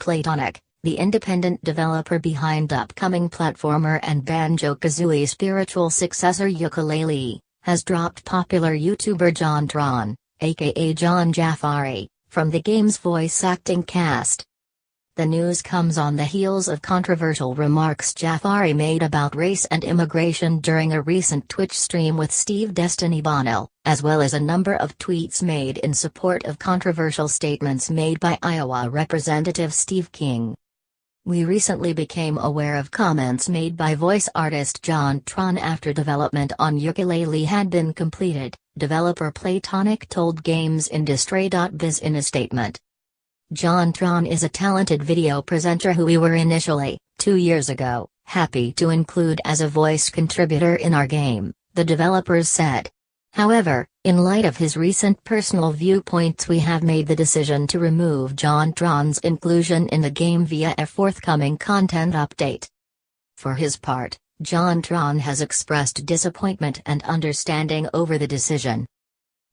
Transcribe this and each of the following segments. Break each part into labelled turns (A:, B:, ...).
A: Playtonic, the independent developer behind upcoming platformer and Banjo Kazooie spiritual successor Yooka-Laylee, has dropped popular YouTuber JonTron, aka Jon Jafari, from the game's voice acting cast. The news comes on the heels of controversial remarks Jafari made about race and immigration during a recent Twitch stream with Steve Destiny Bonnell, as well as a number of tweets made in support of controversial statements made by Iowa Representative Steve King. We recently became aware of comments made by voice artist JonTron after development on Yooka-Laylee had been completed, developer Playtonic told GamesIndustry.biz in a statement. JonTron is a talented video presenter who we were initially, 2 years ago, happy to include as a voice contributor in our game, the developers said. However, in light of his recent personal viewpoints, we have made the decision to remove JonTron's inclusion in the game via a forthcoming content update. For his part, JonTron has expressed disappointment and understanding over the decision.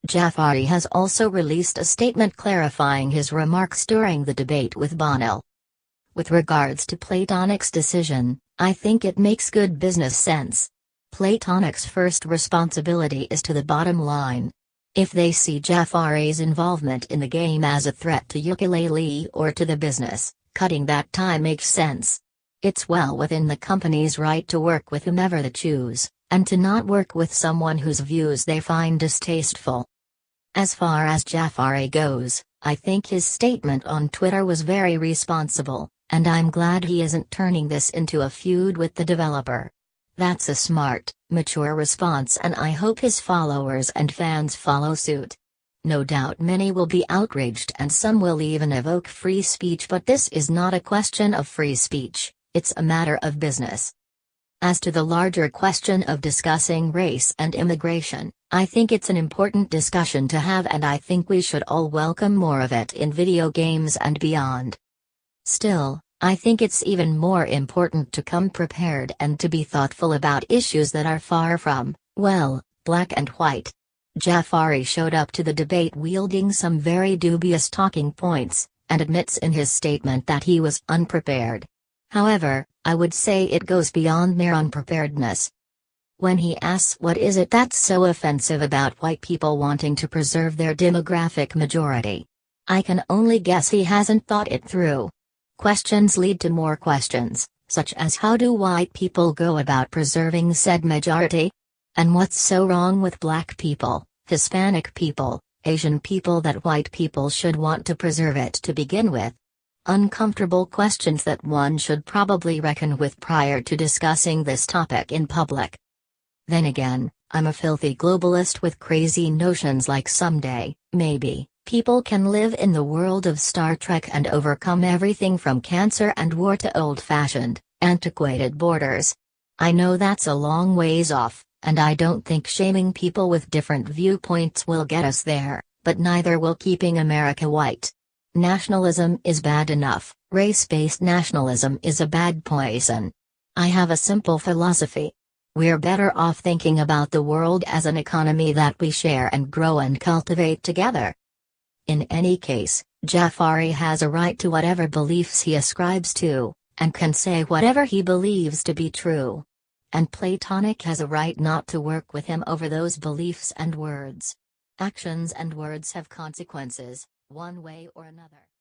A: Jafari has also released a statement clarifying his remarks during the debate with Bonnell. With regards to Playtonic's decision, I think it makes good business sense. Playtonic's first responsibility is to the bottom line. If they see Jafari's involvement in the game as a threat to Yooka-Laylee or to the business, cutting that time makes sense. It's well within the company's right to work with whomever they choose, and to not work with someone whose views they find distasteful. As far as Jafari goes, I think his statement on Twitter was very responsible, and I'm glad he isn't turning this into a feud with the developer. That's a smart, mature response, and I hope his followers and fans follow suit. No doubt many will be outraged and some will even evoke free speech, but this is not a question of free speech, it's a matter of business. As to the larger question of discussing race and immigration, I think it's an important discussion to have, and I think we should all welcome more of it in video games and beyond. Still, I think it's even more important to come prepared and to be thoughtful about issues that are far from, well, black and white. Jafari showed up to the debate wielding some very dubious talking points, and admits in his statement that he was unprepared. However, I would say it goes beyond mere unpreparedness. When he asks what is it that's so offensive about white people wanting to preserve their demographic majority, I can only guess he hasn't thought it through. Questions lead to more questions, such as how do white people go about preserving said majority? And what's so wrong with black people, Hispanic people, Asian people that white people should want to preserve it to begin with? Uncomfortable questions that one should probably reckon with prior to discussing this topic in public. Then again, I'm a filthy globalist with crazy notions like someday, maybe, people can live in the world of Star Trek and overcome everything from cancer and war to old-fashioned, antiquated borders. I know that's a long ways off, and I don't think shaming people with different viewpoints will get us there, but neither will keeping America white. Nationalism is bad enough, race-based nationalism is a bad poison. I have a simple philosophy. We're better off thinking about the world as an economy that we share and grow and cultivate together. In any case, Jafari has a right to whatever beliefs he ascribes to, and can say whatever he believes to be true. And Playtonic has a right not to work with him over those beliefs and words. Actions and words have consequences, one way or another.